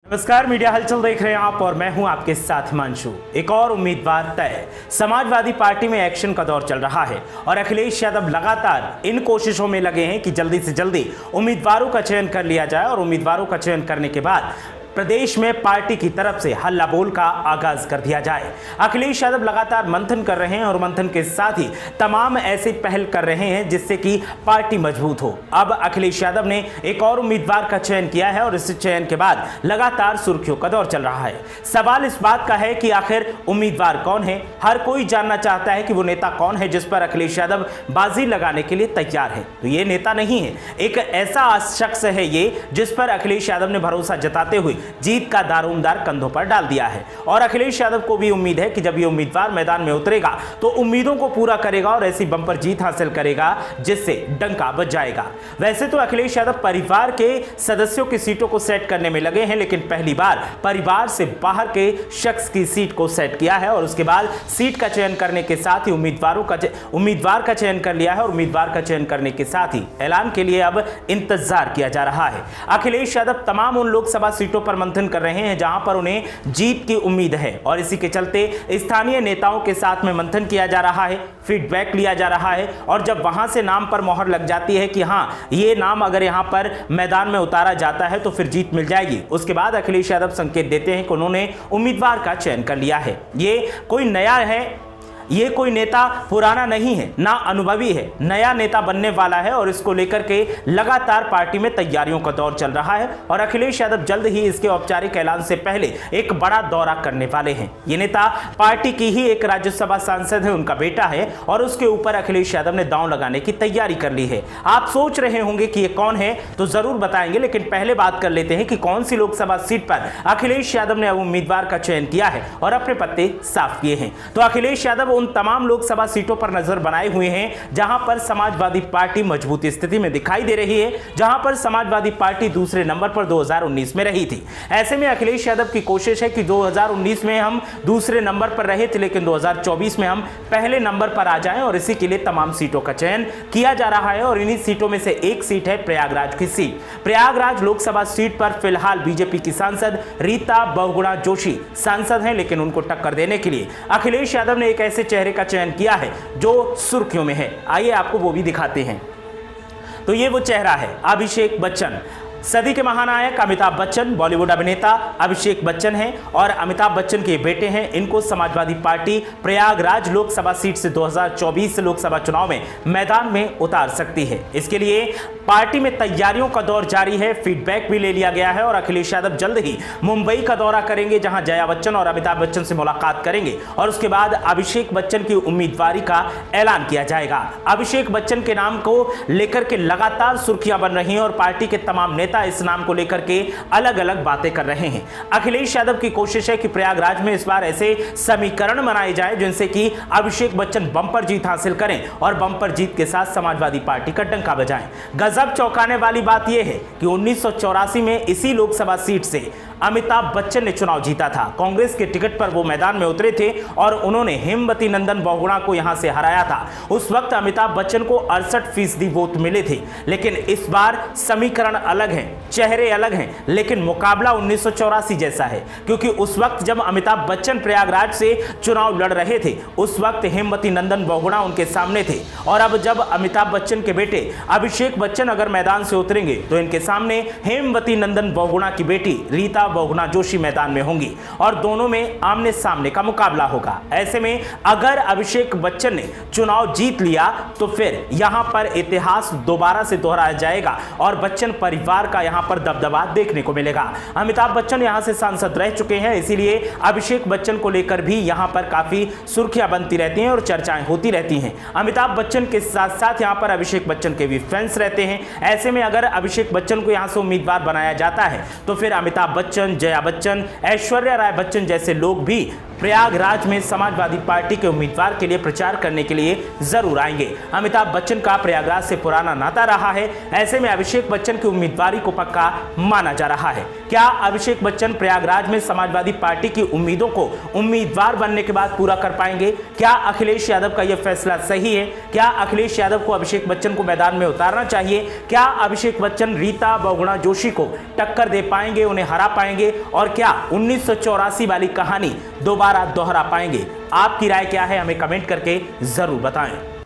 नमस्कार, मीडिया हलचल देख रहे हैं आप और मैं हूं आपके साथ हिमांशु। एक और उम्मीदवार तय। समाजवादी पार्टी में एक्शन का दौर चल रहा है और अखिलेश यादव लगातार इन कोशिशों में लगे हैं कि जल्दी से जल्दी उम्मीदवारों का चयन कर लिया जाए और उम्मीदवारों का चयन करने के बाद प्रदेश में पार्टी की तरफ से हल्ला बोल का आगाज कर दिया जाए। अखिलेश यादव लगातार मंथन कर रहे हैं और मंथन के साथ ही तमाम ऐसी पहल कर रहे हैं जिससे कि पार्टी मजबूत हो। अब अखिलेश यादव ने एक और उम्मीदवार का चयन किया है और इस चयन के बाद लगातार सुर्खियों का दौर चल रहा है। सवाल इस बात का है कि आखिर उम्मीदवार कौन है। हर कोई जानना चाहता है कि वो नेता कौन है जिस पर अखिलेश यादव बाजी लगाने के लिए तैयार है। तो ये नेता नहीं है, एक ऐसा शख्स है ये जिस पर अखिलेश यादव ने भरोसा जताते हुए जीत का दारोमदार कंधों पर डाल दिया है। और अखिलेश यादव को भी उम्मीद है कि जब ये उम्मीदवार मैदान में उतरेगा तो उम्मीदों को पूरा करेगा और ऐसी बंपर जीत हासिल करेगा जिससे डंका बज जाएगा। वैसे तो अखिलेश यादव परिवार के सदस्यों की सीटों को सेट करने में लगे हैं, लेकिन पहली बार परिवार से बाहर के शख्स की सीट को सेट किया है और उसके बाद सीट का चयन करने के साथ ही उम्मीदवार का चयन कर लिया है और उम्मीदवार का चयन करने के साथ ही ऐलान के लिए अब इंतजार किया जा रहा है। अखिलेश यादव तमाम उन लोकसभा सीटों पर मंथन कर रहे हैं जहां पर उन्हें जीत की उम्मीद है और इसी के चलते स्थानीय नेताओं के साथ में मंथन किया जा रहा है, फीडबैक लिया जा रहा है और जब वहां से नाम पर मोहर लग जाती है कि हां ये नाम अगर यहां पर मैदान में उतारा जाता है तो फिर जीत मिल जाएगी, उसके बाद अखिलेश यादव संकेत देते हैं कि उन्होंने उम्मीदवार का चयन कर लिया है। ये कोई नया है, ये कोई नेता पुराना नहीं है, ना अनुभवी है, नया नेता बनने वाला है और इसको लेकर के लगातार पार्टी में तैयारियों का दौर चल रहा है और अखिलेश यादव जल्द ही इसके औपचारिक ऐलान से पहले एक बड़ा दौरा करने वाले हैं। ये नेता पार्टी की ही एक राज्यसभा सांसद है, उनका बेटा है और उसके ऊपर अखिलेश यादव ने दांव लगाने की तैयारी कर ली है। आप सोच रहे होंगे कि ये कौन है, तो जरूर बताएंगे, लेकिन पहले बात कर लेते हैं कि कौन सी लोकसभा सीट पर अखिलेश यादव ने अब उम्मीदवार का चयन किया है और अपने पत्ते साफ किए हैं। तो अखिलेश यादव उन तमाम लोकसभा सीटों पर नजर बनाए हुए हैं जहां पर समाजवादी पार्टी मजबूत स्थिति में दिखाई दे रही है, जहां पर समाजवादी पार्टी दूसरे नंबर पर 2019 में रही थी। ऐसे में अखिलेश यादव की कोशिश है कि 2019 में हम दूसरे नंबर पर रहे थे लेकिन 2024 में हम पहले नंबर पर आ जाएं और इसी के लिए तमाम सीटों का चयन किया जा रहा है और इन्हीं सीटों में से एक सीट है प्रयागराज की सीट। प्रयागराज लोकसभा सीट पर फिलहाल बीजेपी की सांसद रीता बहुगुणा जोशी सांसद हैं, लेकिन उनको टक्कर देने के लिए अखिलेश यादव ने एक ऐसे चेहरे का चयन किया है जो सुर्खियों में है। आइए आपको वो भी दिखाते हैं। तो ये वो चेहरा है, अभिषेक बच्चन। सदी के महानायक अमिताभ बच्चन बॉलीवुड अभिनेता अभिषेक बच्चन हैं और अमिताभ बच्चन के बेटे हैं। इनको समाजवादी पार्टी प्रयागराज लोकसभा सीट से 2024 लोकसभा चुनाव में मैदान में उतार सकती है। इसके लिए पार्टी में तैयारियों का दौर जारी है, फीडबैक भी ले लिया गया है और अखिलेश यादव जल्द ही मुंबई का दौरा करेंगे जहां जया बच्चन और अमिताभ बच्चन से मुलाकात करेंगे और उसके बाद अभिषेक बच्चन की उम्मीदवारी का ऐलान किया जाएगा। अभिषेक बच्चन के नाम को लेकर के लगातार सुर्खियां बन रही हैं और पार्टी के तमाम नेता इस नाम को लेकर के अलग अलग बातें कर रहे हैं। अखिलेश यादव की कोशिश है कि प्रयागराज में इस बार ऐसे समीकरण बनाए जाए जिनसे कि अभिषेक बच्चन बंपर जीत हासिल करें और बंपर जीत के साथ समाजवादी पार्टी का डंका बजाएं। गजब चौंकाने वाली बात यह है कि 1984 में इसी लोकसभा सीट से अमिताभ बच्चन ने चुनाव जीता था। कांग्रेस के टिकट पर वो मैदान में उतरे थे और उन्होंने हेमवती नंदन बहुगुणा को यहां से हराया था। उस वक्त अमिताभ बच्चन को 68% वोट मिले थे, लेकिन इस बार समीकरण अलग हैं, चेहरे अलग हैं, लेकिन मुकाबला 1984 जैसा है क्योंकि उस वक्त जब अमिताभ बच्चन प्रयागराज से चुनाव लड़ रहे थे उस वक्त हेमवती नंदन बहुगुणा उनके सामने थे और अब जब अमिताभ बच्चन के बेटे अभिषेक बच्चन अगर मैदान से उतरेंगे तो इनके सामने हेमवती नंदन बहुगुणा की बेटी रीता बहुगुणा जोशी मैदान में होंगी और दोनों में आमने सामने का मुकाबला होगा। ऐसे में अगर अभिषेक बच्चन ने चुनाव जीत लिया तो फिर यहां पर इतिहास दोबारा से दोहराया जाएगा और बच्चन परिवार का यहां पर दबदबा देखने को मिलेगा। अमिताभ बच्चन यहां से सांसद रह चुके हैं, इसीलिए अभिषेक बच्चन को लेकर भी यहां पर काफी सुर्खियां बनती रहती हैं और चर्चाएं होती रहती हैं। अमिताभ बच्चन के साथ साथ यहां पर अभिषेक बच्चन के भी फैंस रहते हैं। ऐसे में अगर अभिषेक बच्चन को यहां से उम्मीदवार बनाया जाता है तो फिर अमिताभ बच्चन, जया बच्चन, ऐश्वर्या राय बच्चन जैसे लोग भी प्रयागराज में समाजवादी पार्टी के उम्मीदवार के लिए प्रचार करने के लिए जरूर आएंगे। अमिताभ बच्चन का प्रयागराज से पुराना नाता रहा है, ऐसे में अभिषेक बच्चन की उम्मीदवारी को पक्का माना जा रहा है। क्या अभिषेक बच्चन प्रयागराज में समाजवादी पार्टी की उम्मीदों को उम्मीदवार बनने के बाद पूरा कर पाएंगे? क्या अखिलेश यादव का यह फैसला सही है? क्या अखिलेश यादव को अभिषेक बच्चन को मैदान में उतारना चाहिए? क्या अभिषेक बच्चन रीता बहुगुणा जोशी को टक्कर दे पाएंगे, उन्हें हरा पाएंगे? और क्या 1984 वाली कहानी दोबारा दोहरा पाएंगे? आपकी राय क्या है? हमें कमेंट करके जरूर बताएं।